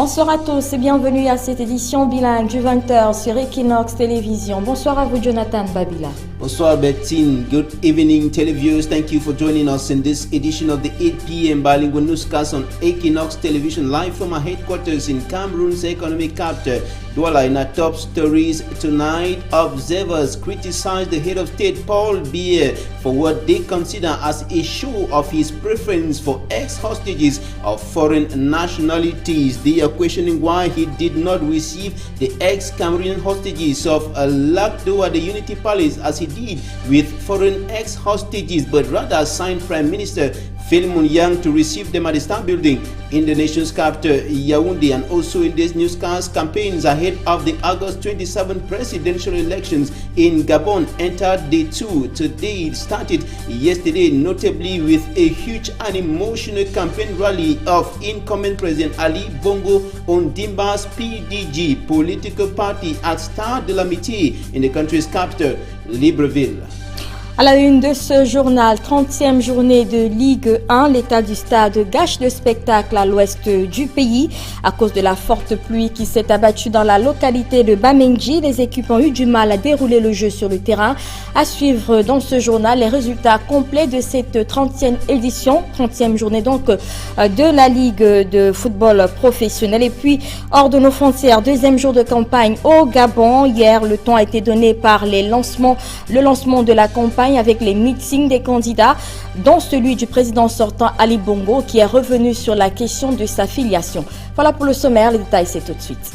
Bonsoir à tous et bienvenue à cette édition bilingue du 20h sur Equinox Télévision. Bonsoir à vous Jonathan Babila. Bonsoir Bettine. Good evening televiewers. Thank you for joining us in this edition of the 8 p.m. bilingual newscast on Equinox Television, live from our headquarters in Cameroon's economic capital, Douala. In our top stories tonight, observers criticize the head of state Paul Biya for what they consider as a show of his preference for ex-hostages of foreign nationalities. They are questioning why he did not receive the ex-Cameroonian hostages of Lakdo at the Unity Palace as he did with foreign ex-hostages, but rather assigned Prime Minister Philemon Yang to receive them at the Star Building in the nation's capital, Yaoundé. And also in this newscast, campaigns ahead of the August 27 presidential elections in Gabon entered day 2. Today it started yesterday, notably with a huge and emotional campaign rally of incumbent President Ali Bongo Ondimba's PDG political party at Stade de l'Amitié in the country's capital, Libreville. À la une de ce journal, 30e journée de Ligue 1, l'état du stade gâche le spectacle à l'ouest du pays. À cause de la forte pluie qui s'est abattue dans la localité de Bamenji, les équipes ont eu du mal à dérouler le jeu sur le terrain. À suivre dans ce journal les résultats complets de cette 30e édition, 30e journée donc de la Ligue de football professionnel. Et puis, hors de nos frontières, deuxième jour de campagne au Gabon. Hier, le temps a été donné par le lancement de la campagne avec les meetings des candidats, dont celui du président sortant Ali Bongo qui est revenu sur la question de sa filiation. Voilà pour le sommaire, les détails c'est tout de suite.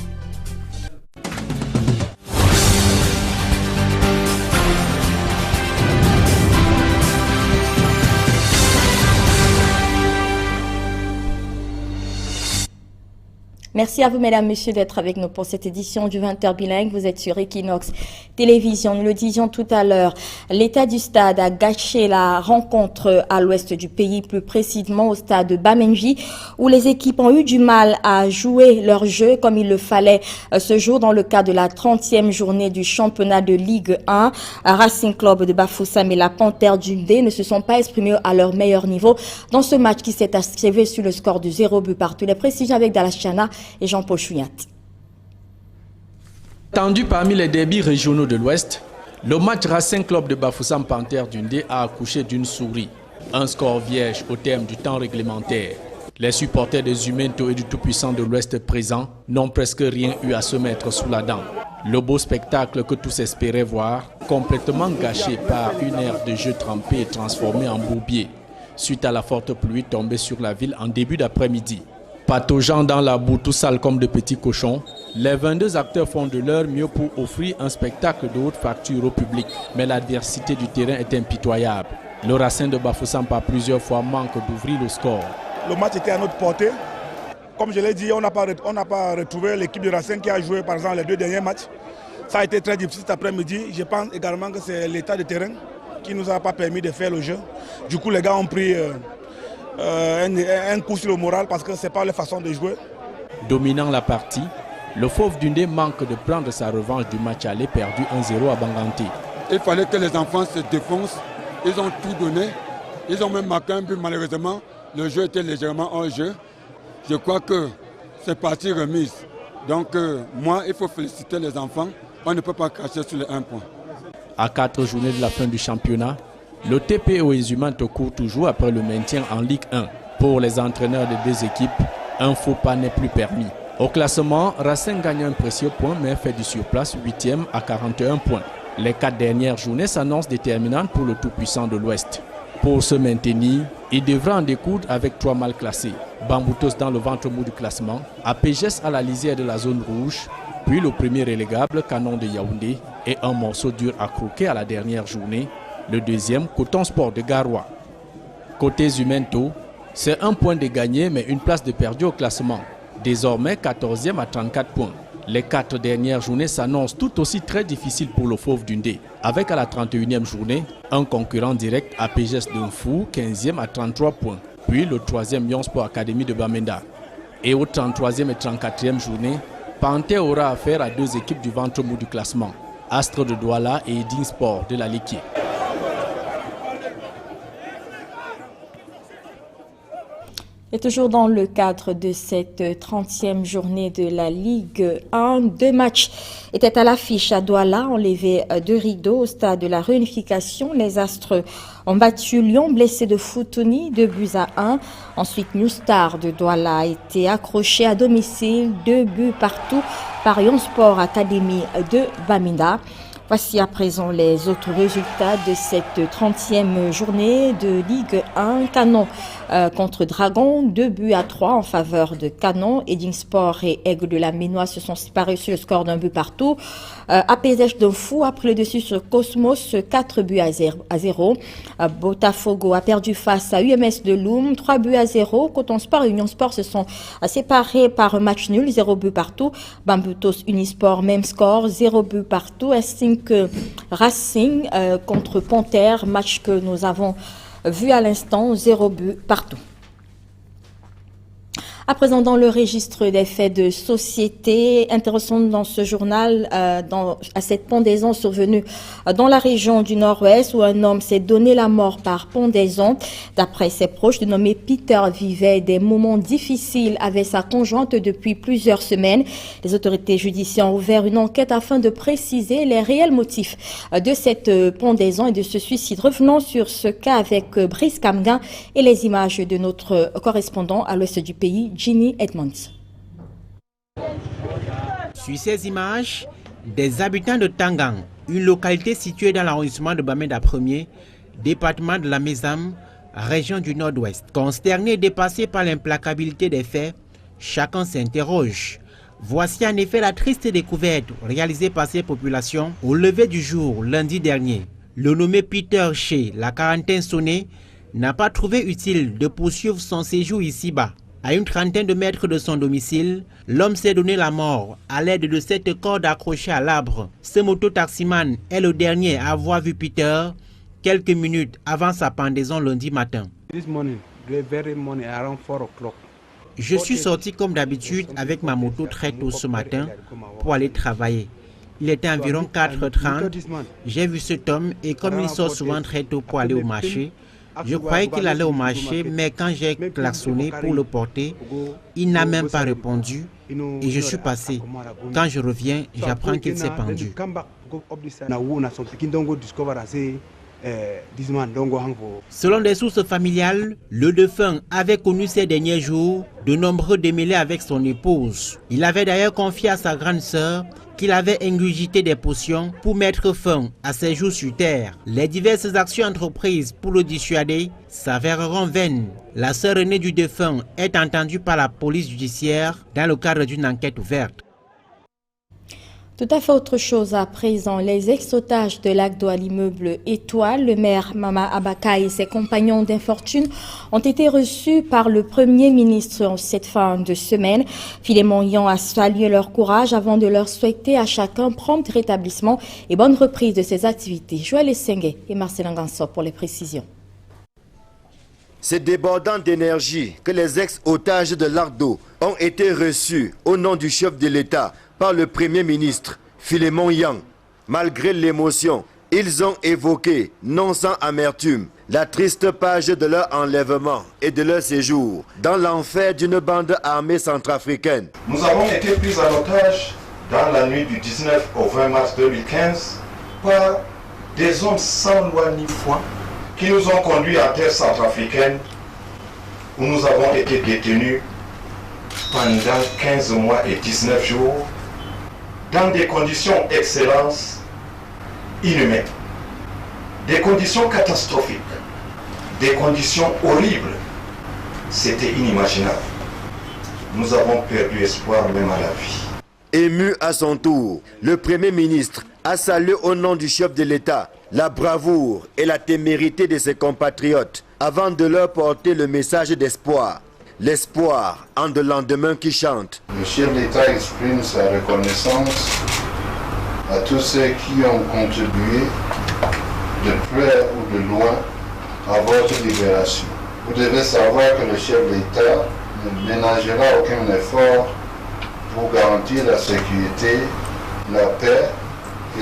Merci à vous, mesdames, messieurs, d'être avec nous pour cette édition du 20h bilingue. Vous êtes sur Equinox Télévision. Nous le disions tout à l'heure, l'état du stade a gâché la rencontre à l'ouest du pays, plus précisément au stade de Bamenji, où les équipes ont eu du mal à jouer leur jeu comme il le fallait ce jour dans le cadre de la 30e journée du championnat de Ligue 1. Racing Club de Bafoussam et la Panthère du Ndé ne se sont pas exprimés à leur meilleur niveau dans ce match qui s'est achevé sur le score de 0 but partout. Les précisions avec Dallas Chana et Jean-Paul Chouyat. Tendu parmi les derbys régionaux de l'Ouest, le match Racing Club de Bafoussam Panthère du Ndé a accouché d'une souris. Un score vierge au terme du temps réglementaire. Les supporters des Humento et du Tout-Puissant de l'Ouest présents n'ont presque rien eu à se mettre sous la dent. Le beau spectacle que tous espéraient voir, complètement gâché par une aire de jeu trempée et transformée en bourbier, suite à la forte pluie tombée sur la ville en début d'après-midi. Pataugeant dans la boue tout sale comme de petits cochons, les 22 acteurs font de leur mieux pour offrir un spectacle de haute facture au public. Mais l'adversité du terrain est impitoyable. Le Racing de Bafoussam par plusieurs fois manque d'ouvrir le score. Le match était à notre portée. Comme je l'ai dit, on n'a pas retrouvé l'équipe de Racing qui a joué par exemple les 2 derniers matchs. Ça a été très difficile cet après-midi. Je pense également que c'est l'état de terrain qui ne nous a pas permis de faire le jeu. Du coup, les gars ont pris un coup sur le moral parce que ce n'est pas leur façon de jouer. Dominant la partie, le Fauve du Ndé manque de prendre sa revanche du match aller perdu 1-0 à Banganté. Il fallait que les enfants se défoncent. Ils ont tout donné. Ils ont même marqué un but malheureusement. Le jeu était légèrement hors jeu. Je crois que c'est partie remise. Donc moi, il faut féliciter les enfants. On ne peut pas cracher sur les 1 point. À 4 journées de la fin du championnat, le TPO Humanto court toujours après le maintien en Ligue 1. Pour les entraîneurs des 2 équipes, un faux pas n'est plus permis. Au classement, Racing gagne un précieux point mais fait du surplace 8e à 41 points. Les 4 dernières journées s'annoncent déterminantes pour le tout-puissant de l'Ouest. Pour se maintenir, il devra en découdre avec 3 mal classés. Bamboutos dans le ventre mou du classement, APGS à la lisière de la zone rouge, puis le premier relégable Canon de Yaoundé et un morceau dur à croquer à la dernière journée, le deuxième Coton Sport de Garoua. Côté Humento, c'est 1 point de gagné mais une place de perdu au classement. Désormais 14e à 34 points. Les 4 dernières journées s'annoncent tout aussi très difficiles pour le Fauve du Ndé. Avec à la 31e journée, un concurrent direct APGS de Mfou, 15e à 33 points. Puis le 3e Lyon Sport Academy de Bamenda. Et aux 33e et 34e journées, Panthère aura affaire à 2 équipes du ventre mou du classement. Astre de Douala et Edin Sport de la Liquier. Et toujours dans le cadre de cette 30e journée de la Ligue 1, 2 matchs étaient à l'affiche à Douala, enlevé 2 rideaux au stade de la réunification. Les Astres ont battu Lyon, blessé de Foutouni, 2-1. Ensuite, New Star de Douala a été accroché à domicile, 2 buts partout par Yon Sport Academy de Bamenda. Voici à présent les autres résultats de cette 30e journée de Ligue 1. Canon contre Dragon, 2-3 en faveur de Canon. Eding Sport et Aigle de la Ménoise se sont séparés sur le score d'1 but partout. APSH de Fou a pris le dessus sur Cosmos, 4-0. Botafogo a perdu face à UMS de Loum, 3-0. Coton Sport et Union Sport se sont séparés par un match nul, 0 but partout. Bambutos Unisport, même score, 0 but partout. Que Racing contre Panthère, match que nous avons vu à l'instant, 0 but partout. À présent, dans le registre des faits de société, intéressant dans ce journal, à cette pendaison survenue dans la région du Nord-Ouest où un homme s'est donné la mort par pendaison. D'après ses proches, le nommé Peter vivait des moments difficiles avec sa conjointe depuis plusieurs semaines. Les autorités judiciaires ont ouvert une enquête afin de préciser les réels motifs de cette pendaison et de ce suicide. Revenons sur ce cas avec Brice Kamgan et les images de notre correspondant à l'ouest du pays, Ginny Edmonds. Sur ces images, des habitants de Tangang, une localité située dans l'arrondissement de Bamenda 1er, département de la Mézam, région du Nord-Ouest. Consternés et dépassés par l'implacabilité des faits, chacun s'interroge. Voici en effet la triste découverte réalisée par ces populations au lever du jour lundi dernier. Le nommé Peter Shea, la quarantaine sonnée, n'a pas trouvé utile de poursuivre son séjour ici-bas. À une trentaine de mètres de son domicile, l'homme s'est donné la mort à l'aide de cette corde accrochée à l'arbre. Ce moto-taximan est le dernier à avoir vu Peter quelques minutes avant sa pendaison lundi matin. Je suis sorti comme d'habitude avec ma moto très tôt ce matin pour aller travailler. Il était environ 4h30. J'ai vu cet homme et comme il sort souvent très tôt pour aller au marché, je croyais qu'il allait au marché, mais quand j'ai klaxonné pour le porter, il n'a même pas répondu et je suis passé. Quand je reviens, j'apprends qu'il s'est pendu. Selon des sources familiales, le défunt avait connu ces derniers jours de nombreux démêlés avec son épouse. Il avait d'ailleurs confié à sa grande sœur qu'il avait ingurgité des potions pour mettre fin à ses jours sur terre. Les diverses actions entreprises pour le dissuader s'avéreront vaines. La sœur aînée du défunt est entendue par la police judiciaire dans le cadre d'une enquête ouverte. Tout à fait autre chose à présent. Les ex-otages de l'Agdo à l'immeuble Étoile, le maire Mama Abaka et ses compagnons d'infortune ont été reçus par le Premier ministre en cette fin de semaine. Philémon Yan a salué leur courage avant de leur souhaiter à chacun prompt rétablissement et bonne reprise de ses activités. Joël Essengue et Marcel Ngansop pour les précisions. C'est débordant d'énergie que les ex-otages de l'Agdo ont été reçus au nom du chef de l'État par le Premier ministre Philémon Yan. Malgré l'émotion, ils ont évoqué, non sans amertume, la triste page de leur enlèvement et de leur séjour dans l'enfer d'une bande armée centrafricaine. Nous avons été pris en otage dans la nuit du 19 au 20 mars 2015 par des hommes sans loi ni foi qui nous ont conduits en terre centrafricaine où nous avons été détenus pendant 15 mois et 19 jours dans des conditions d'excellence inhumaines, des conditions catastrophiques, des conditions horribles. C'était inimaginable. Nous avons perdu espoir même à la vie. Ému à son tour, le Premier ministre a salué au nom du chef de l'État la bravoure et la témérité de ses compatriotes avant de leur porter le message d'espoir. L'espoir en de lendemain qui chante. Le chef d'État exprime sa reconnaissance à tous ceux qui ont contribué de près ou de loin à votre libération. Vous devez savoir que le chef d'État ne ménagera aucun effort pour garantir la sécurité, la paix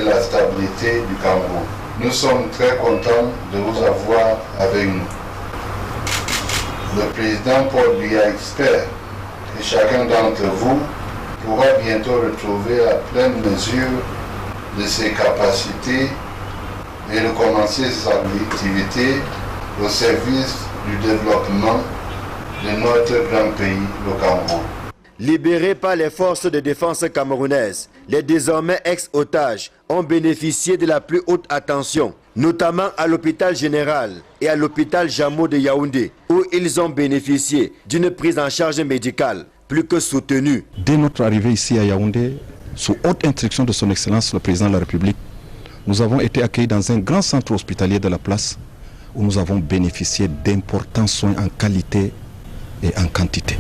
et la stabilité du Cameroun. Nous sommes très contents de vous avoir avec nous. Le président Paul Biya expert et chacun d'entre vous pourra bientôt retrouver à pleine mesure de ses capacités et recommencer ses activités au service du développement de notre grand pays, le Cameroun. Libérés par les forces de défense camerounaises, les désormais ex-otages ont bénéficié de la plus haute attention, notamment à l'hôpital général et à l'hôpital Jamo de Yaoundé, où ils ont bénéficié d'une prise en charge médicale plus que soutenue. Dès notre arrivée ici à Yaoundé, sous haute instruction de son Excellence le Président de la République, nous avons été accueillis dans un grand centre hospitalier de la place où nous avons bénéficié d'importants soins en qualité et en quantité.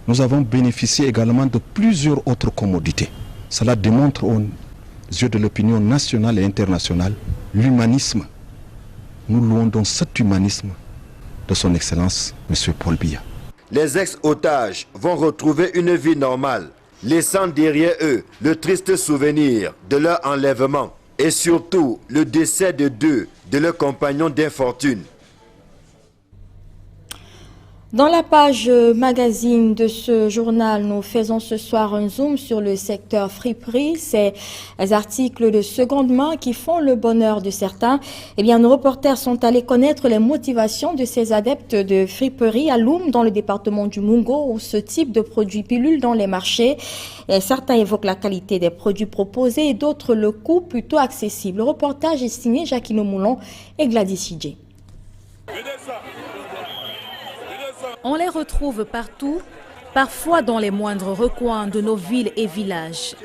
Nous avons bénéficié également de plusieurs autres commodités. Cela démontre aux yeux de l'opinion nationale et internationale l'humanisme. Nous louons donc cet humanisme de son Excellence, M. Paul Biya. Les ex-otages vont retrouver une vie normale, laissant derrière eux le triste souvenir de leur enlèvement et surtout le décès de deux de leurs compagnons d'infortune. Dans la page magazine de ce journal, nous faisons ce soir un zoom sur le secteur friperie. Ces articles de seconde main qui font le bonheur de certains. Eh bien, nos reporters sont allés connaître les motivations de ces adeptes de friperie à Loum, dans le département du Mungo, où ce type de produit pilule dans les marchés. Et certains évoquent la qualité des produits proposés et d'autres le coût plutôt accessible. Le reportage est signé Jacquino Moulon et Gladys Sidje. On les retrouve partout, parfois dans les moindres recoins de nos villes et villages.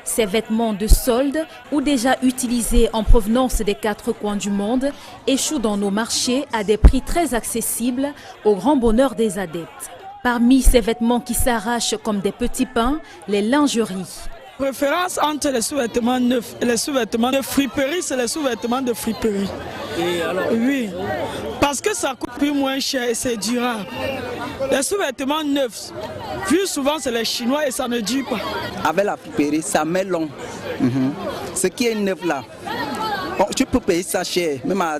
Ces vêtements de solde ou déjà utilisés en provenance des quatre coins du monde échouent dans nos marchés à des prix très accessibles au grand bonheur des adeptes. Parmi ces vêtements qui s'arrachent comme des petits pains, les lingeries. Préférence entre les sous-vêtements neufs et les sous-vêtements de friperie, c'est les sous-vêtements de friperie. Et alors? Oui, parce que ça coûte plus moins cher et c'est durable. Les sous-vêtements neufs, plus souvent c'est les Chinois et ça ne dure pas. Avec la friperie, ça met long. Ce qui est neuf là, bon, tu peux payer ça cher, même à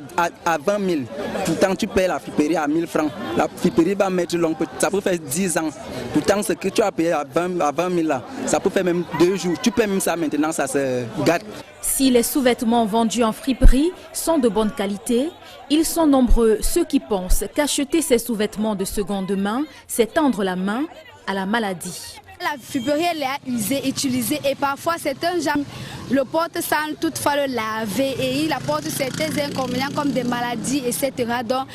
20 000. Pourtant, tu payes la friperie à 1000 francs. La friperie va mettre long, ça peut faire 10 ans. Pourtant, ce que tu as payé à 20 000 là, ça peut faire même 2 jours. Tu payes même ça maintenant, ça se gâte. Si les sous-vêtements vendus en friperie sont de bonne qualité, ils sont nombreux ceux qui pensent qu'acheter ces sous-vêtements de seconde main, c'est tendre la main à la maladie. La friperie, elle est usée, utilisée et parfois certains gens le portent sans toutefois le laver et il apporte certains inconvénients comme des maladies, etc. Donc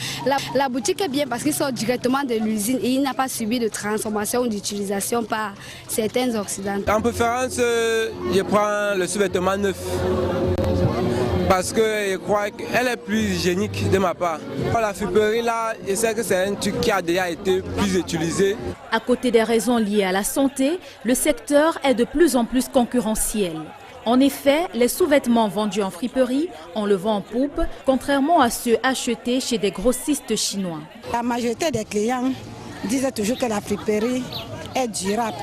la boutique est bien parce qu'ils sortent directement de l'usine et il n'a pas subi de transformation ou d'utilisation par certains Occidentaux. En préférence, je prends le sous-vêtement neuf. Parce que je crois qu'elle est plus hygiénique de ma part. La friperie là, je sais que c'est un truc qui a déjà été plus utilisé. À côté des raisons liées à la santé, le secteur est de plus en plus concurrentiel. En effet, les sous-vêtements vendus en friperie, on le vend en poupe, contrairement à ceux achetés chez des grossistes chinois. La majorité des clients disaient toujours que la friperie est durable.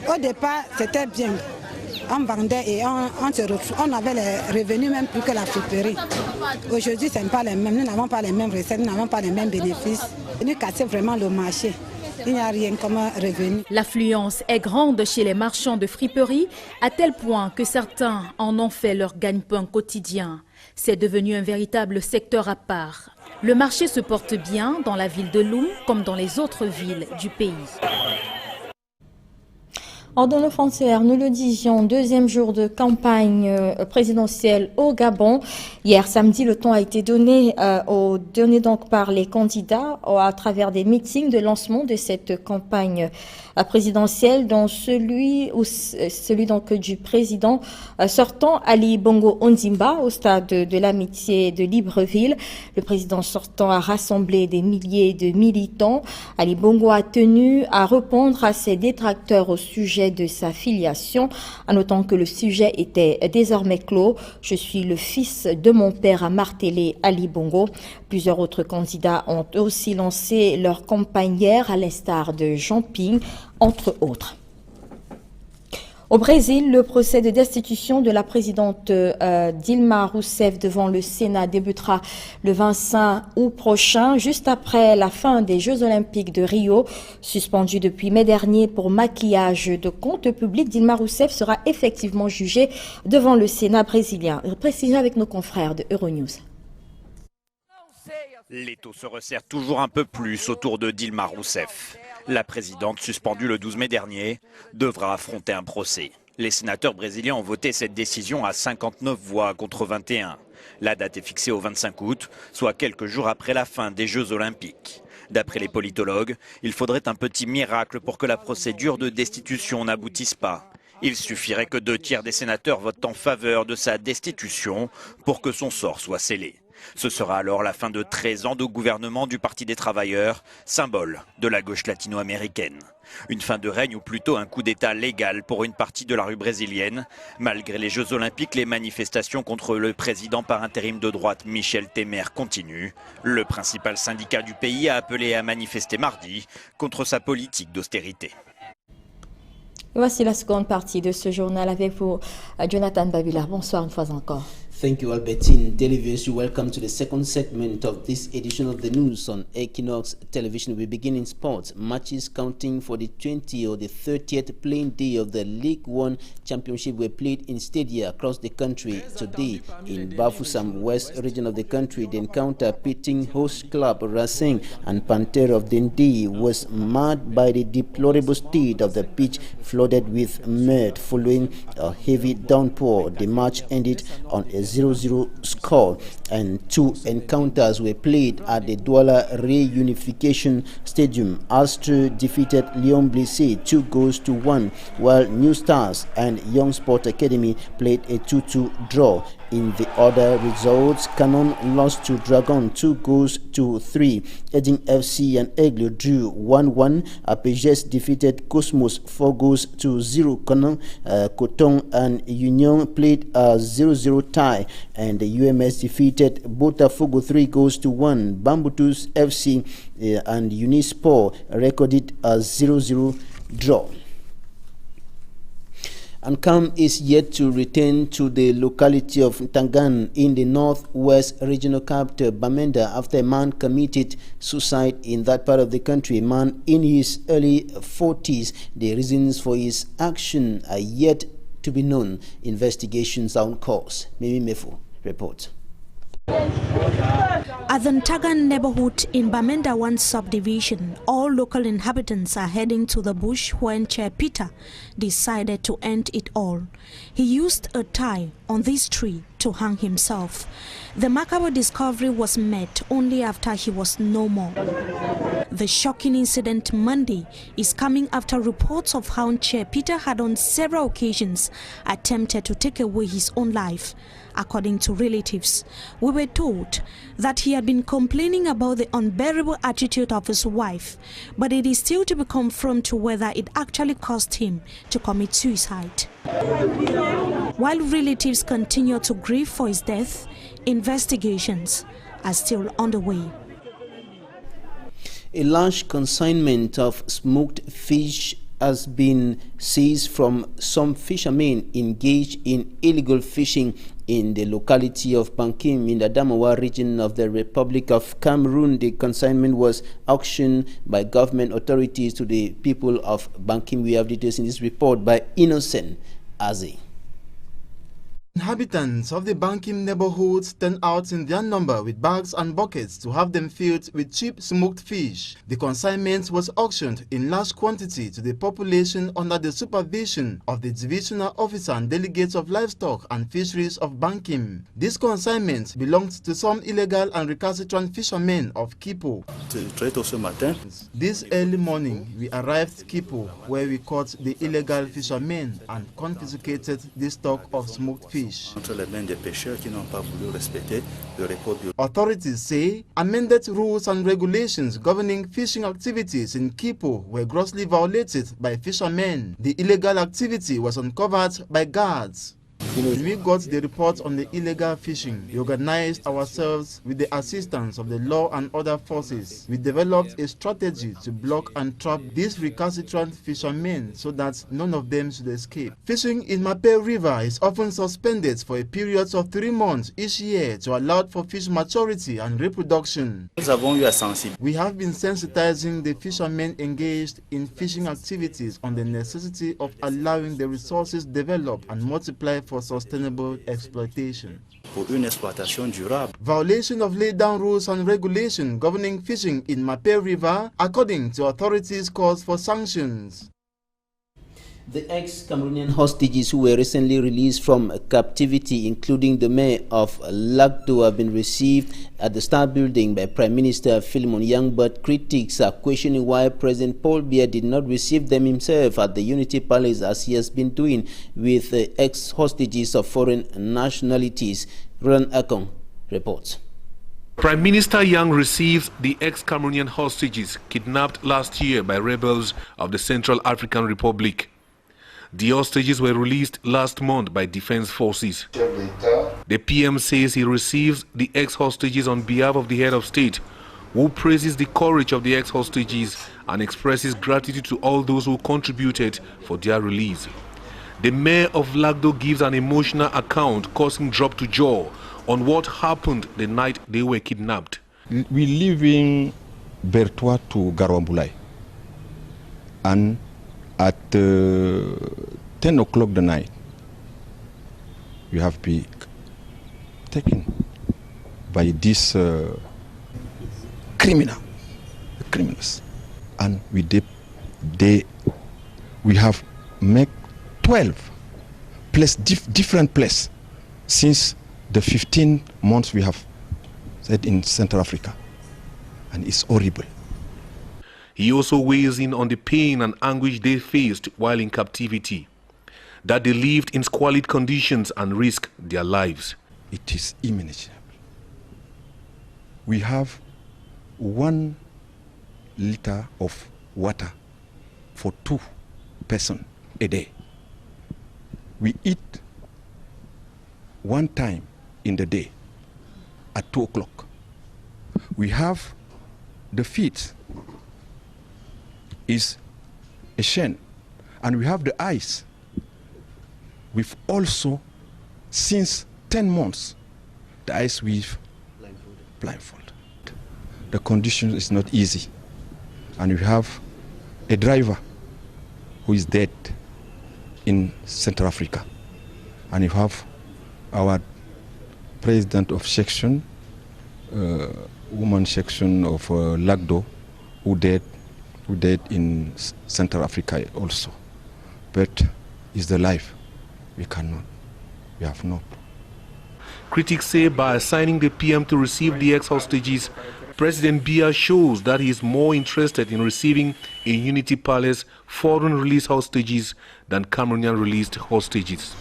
Au départ, c'était bien. On vendait et on avait les revenus même plus que la friperie. Aujourd'hui, ce n'est pas les mêmes. Nous n'avons pas les mêmes recettes, nous n'avons pas les mêmes bénéfices. Nous cassons vraiment le marché. Il n'y a rien comme un revenu. L'affluence est grande chez les marchands de friperie, à tel point que certains en ont fait leur gagne-pain quotidien. C'est devenu un véritable secteur à part. Le marché se porte bien dans la ville de Loum comme dans les autres villes du pays. Dans nos frontières, nous le disions, deuxième jour de campagne présidentielle au Gabon. Hier samedi, le temps a été donné donc par les candidats à travers des meetings de lancement de cette campagne présidentielle, dont celui donc du président sortant Ali Bongo Ondimba au stade de l'Amitié de Libreville. Le président sortant a rassemblé des milliers de militants. Ali Bongo a tenu à répondre à ses détracteurs au sujet de sa filiation, en notant que le sujet était désormais clos. Je suis le fils de mon père, a martelé Ali Bongo. Plusieurs autres candidats ont aussi lancé leur campagne hier, à l'instar de Jean Ping, entre autres. Au Brésil, le procès de destitution de la présidente Dilma Rousseff devant le Sénat débutera le 25 août prochain, juste après la fin des Jeux Olympiques de Rio. Suspendue depuis mai dernier pour maquillage de comptes publics, Dilma Rousseff sera effectivement jugée devant le Sénat brésilien. Précision avec nos confrères de Euronews. L'étau se resserre toujours un peu plus autour de Dilma Rousseff. La présidente, suspendue le 12 mai dernier, devra affronter un procès. Les sénateurs brésiliens ont voté cette décision à 59 voix contre 21. La date est fixée au 25 août, soit quelques jours après la fin des Jeux Olympiques. D'après les politologues, il faudrait un petit miracle pour que la procédure de destitution n'aboutisse pas. Il suffirait que 2/3 des sénateurs votent en faveur de sa destitution pour que son sort soit scellé. Ce sera alors la fin de 13 ans de gouvernement du Parti des travailleurs, symbole de la gauche latino-américaine. Une fin de règne ou plutôt un coup d'État légal pour une partie de la rue brésilienne. Malgré les Jeux Olympiques, les manifestations contre le président par intérim de droite Michel Temer continuent. Le principal syndicat du pays a appelé à manifester mardi contre sa politique d'austérité. Voici la seconde partie de ce journal avec vous, Jonathan Babilard. Bonsoir une fois encore. Thank you, Albertine. Daily viewers, welcome to the second segment of this edition of the news on Equinox Television. We begin in sports. Matches counting for the 20th or the 30th playing day of the League One Championship were played in stadia across the country today. In Bafoussam, west region of the country, the encounter pitting host club Racing and Panther of Dundee was marred by the deplorable state of the pitch flooded with mud following a heavy downpour. The match ended on a 0-0 score, and two encounters were played at the Douala Reunification Stadium. Ulster defeated Lyon Blessé 2-1, while New Stars and Young Sport Academy played a 2-2 draw. In the other results, Canon lost to Dragon 2-3. Edin FC and Aigle drew 1-1. Apejes defeated Cosmos 4-0. Canon, Coton and Union played a 0-0 tie, and the UMS defeated Botafogo 3-1. Bambutus FC and Unisport recorded a 0-0 draw. And calm is yet to return to the locality of Tangan in the northwest regional capital Bamenda after a man committed suicide in that part of the country. A man in his early 40s. The reasons for his action are yet to be known. Investigations are on course. Mimi Mefo reports. At the Ntagan neighborhood in Bamenda 1 subdivision, all local inhabitants are heading to the bush when Chair Peter decided to end it all. He used a tie on this tree to hang himself. The macabre discovery was made only after he was no more. The shocking incident Monday is coming after reports of how Chair Peter had on several occasions attempted to take away his own life. According to relatives, we were told that he had been complaining about the unbearable attitude of his wife, but it is still to be confirmed to whether it actually caused him to commit suicide. While relatives continue to grieve for his death, investigations are still underway. A large consignment of smoked fish has been seized from some fishermen engaged in illegal fishing in the locality of Bankim in the Adamawa region of the Republic of Cameroon. The consignment was auctioned by government authorities to the people of Bankim. We have details in this report by Innocent Aze. Inhabitants of the Bankim neighborhoods turned out in their number with bags and buckets to have them filled with cheap smoked fish. The consignment was auctioned in large quantity to the population under the supervision of the divisional officer and delegates of livestock and fisheries of Bankim. This consignment belonged to some illegal and recalcitrant fishermen of Kipo. This early morning, we arrived at Kipo, where we caught the illegal fishermen and confiscated the stock of smoked fish. Authorities say amended rules and regulations governing fishing activities in Kipo were grossly violated by fishermen. The illegal activity was uncovered by guards. We got the report on the illegal fishing. We organized ourselves with the assistance of the law and other forces. We developed a strategy to block and trap these recalcitrant fishermen so that none of them should escape. Fishing in Mapei River is often suspended for a period of 3 months each year to allow for fish maturity and reproduction. We have been sensitizing the fishermen engaged in fishing activities on the necessity of allowing the resources develop and multiply for sustainable exploitation. Violation of laid down rules and regulations governing fishing in Mapei River, according to authorities, calls for sanctions. The ex-Cameroonian hostages who were recently released from captivity, including the mayor of Lagdo, have been received at the Star Building by Prime Minister Philemon Yang, but critics are questioning why President Paul Biya did not receive them himself at the Unity Palace as he has been doing with ex-hostages of foreign nationalities. Roland Akong reports. Prime Minister Yang receives the ex-Cameroonian hostages kidnapped last year by rebels of the Central African Republic. The hostages were released last month by defense forces. The PM says he receives the ex-hostages on behalf of the head of state, who praises the courage of the ex-hostages and expresses gratitude to all those who contributed for their release. The mayor of Lagdo gives an emotional account causing drop to jaw on what happened the night they were kidnapped. We live in Bertois to Garwambulai, and at 10 o'clock the night, we have been taken by these criminals, and we have made 12 different places since the 15 months we have said in Central Africa, and it's horrible. He also weighs in on the pain and anguish they faced while in captivity, that they lived in squalid conditions and risked their lives. It is inimaginable. We have 1 liter of water for 2 persons a day. We eat 1 time in the day at 2 o'clock. We have the feet is a chain, and we have the eyes. We've also, since 10 months, the eyes with blindfold. The condition is not easy, and we have a driver who is dead in Central Africa, and you have our president of section, woman section of Lagdo, who died in Central Africa also. But it's the life. We have not. Critics say by assigning the PM to receive the ex-hostages, President Biya shows that he is more interested in receiving in Unity Palace foreign released hostages than Cameroonian released hostages.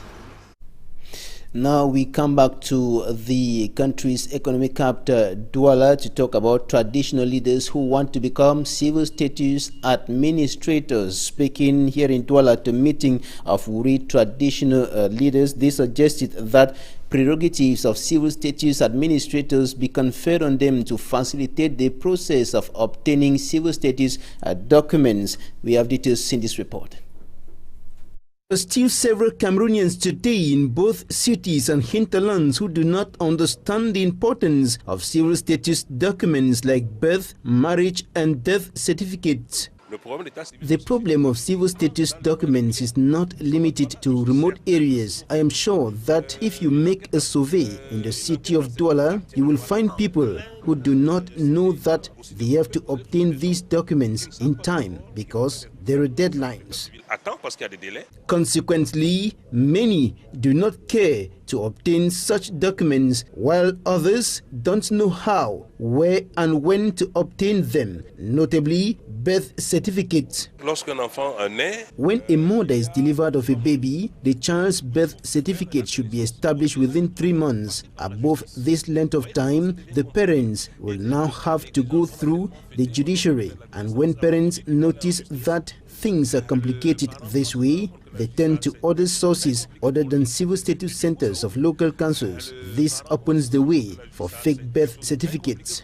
Now we come back to the country's economic capital, Douala, to talk about traditional leaders who want to become civil status administrators. Speaking here in Douala at a meeting of Wuri traditional leaders, they suggested that prerogatives of civil status administrators be conferred on them to facilitate the process of obtaining civil status documents. We have details in this report. There are still several Cameroonians today in both cities and hinterlands who do not understand the importance of civil status documents like birth, marriage and death certificates. The problem of civil status documents is not limited to remote areas. I am sure that if you make a survey in the city of Douala, you will find people who do not know that they have to obtain these documents in time because there are deadlines. Consequently, many do not care to obtain such documents, while others don't know how, where and when to obtain them, notably birth certificates. When a mother is delivered of a baby, the child's birth certificate should be established within 3 months. Above this length of time, the parents will now have to go through the judiciary, and when parents notice that things are complicated this way, they turn to other sources other than civil status centers of local councils. This opens the way for fake birth certificates.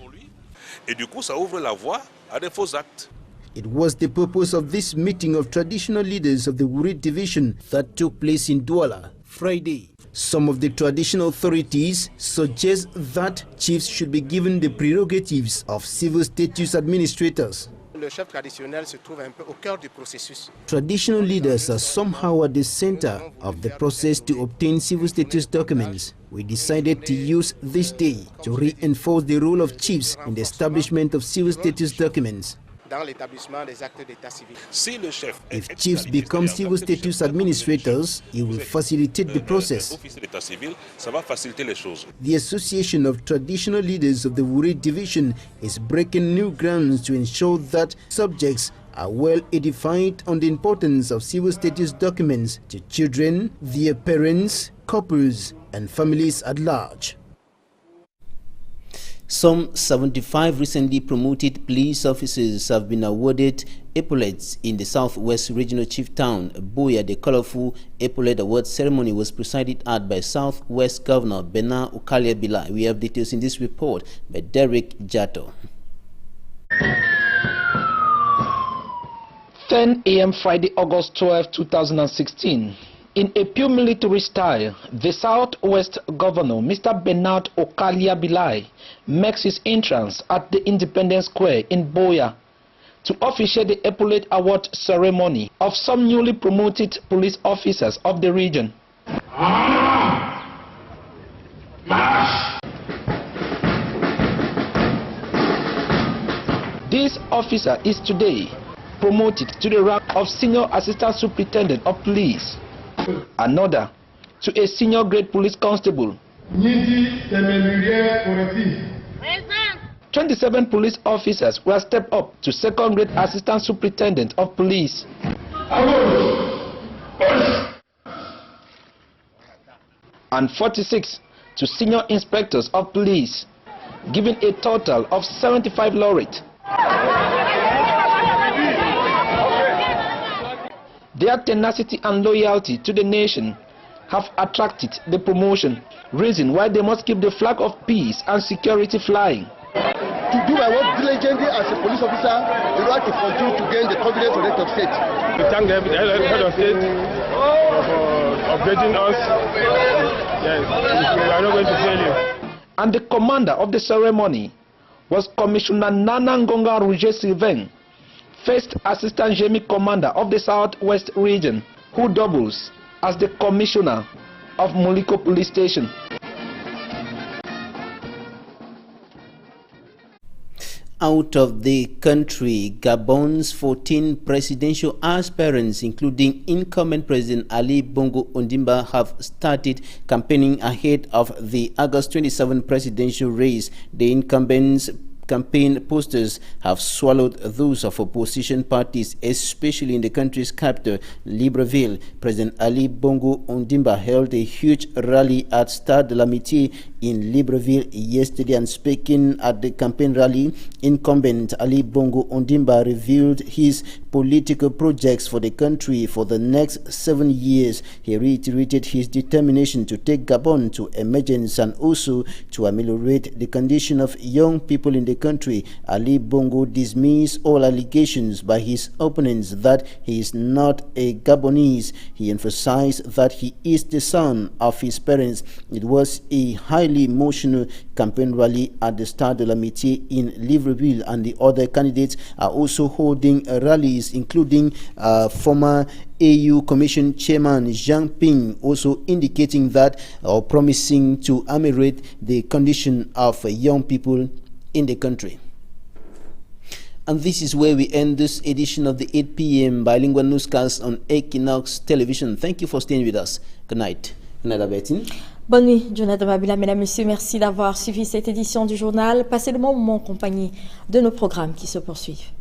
Et du coup, ça ouvre la voie à des faux actes. It was the purpose of this meeting of traditional leaders of the Wuri division that took place in Douala Friday. Some of the traditional authorities suggest that chiefs should be given the prerogatives of civil status administrators. Le chef traditionnel se trouve un peu au cœur du processus. Traditional leaders are somehow at the center of the process to obtain civil status documents. We decided to use this day to reinforce the role of chiefs in the establishment of civil status documents. If chiefs become civil status administrators, it will facilitate the process. The Association of Traditional Leaders of the Wuri Division is breaking new grounds to ensure that subjects are well edified on the importance of civil status documents to children, their parents, couples, and families at large. Some 75 recently promoted police officers have been awarded epaulets in the Southwest Regional Chief Town, Buea. The colorful epaulet award ceremony was presided at by Southwest Governor Bernard Okalia Bilai. We have details in this report by Derek Jato. 10 a.m. Friday, August 12, 2016. In a pure military style, the Southwest Governor, Mr. Bernard Okalia Bilai, makes his entrance at the Independence Square in Buea to officiate the Epaulet Award ceremony of some newly promoted police officers of the region. This officer is today promoted to the rank of Senior Assistant Superintendent of Police. Another to a senior grade police constable. 27 police officers were stepped up to second grade assistant superintendent of police. And 46 to senior inspectors of police, giving a total of 75 laureates. Their tenacity and loyalty to the nation have attracted the promotion, reason why they must keep the flag of peace and security flying. To do my work diligently as a police officer, in order to continue to gain the confidence of the head of state. We thank the head of state for upgrading us. Yes, we are not going to fail you. And the commander of the ceremony was Commissioner Nana Ngonga Roger Sylvain, First Assistant Jamie Commander of the Southwest Region, who doubles as the Commissioner of Moliko Police Station. Out of the country, Gabon's 14 presidential aspirants, including incumbent President Ali Bongo Ondimba, have started campaigning ahead of the August 27 presidential race. The incumbents' campaign posters have swallowed those of opposition parties, especially in the country's capital, Libreville. President Ali Bongo Ondimba held a huge rally at Stade de l'Amitié in Libreville yesterday, and speaking at the campaign rally, incumbent Ali Bongo Ondimba revealed his political projects for the country for the next 7 years. He reiterated his determination to take Gabon to emergence and also to ameliorate the condition of young people in the country. Ali Bongo dismissed all allegations by his opponents that he is not a Gabonese. He emphasized that he is the son of his parents. It was a highly emotional campaign rally at the Stade de l'Amitié in Libreville, and the other candidates are also holding rallies, including former AU Commission Chairman Jean Ping, also indicating that or promising to ameliorate the condition of young people in the country. And this is where we end this edition of the 8 p.m. bilingual newscast on Equinox Television. Thank you for staying with us. Good night. Good night, Albertine. Bonne nuit, Jonathan Babila. Mesdames, Messieurs, merci d'avoir suivi cette édition du journal. Passez le bon moment en compagnie de nos programmes qui se poursuivent.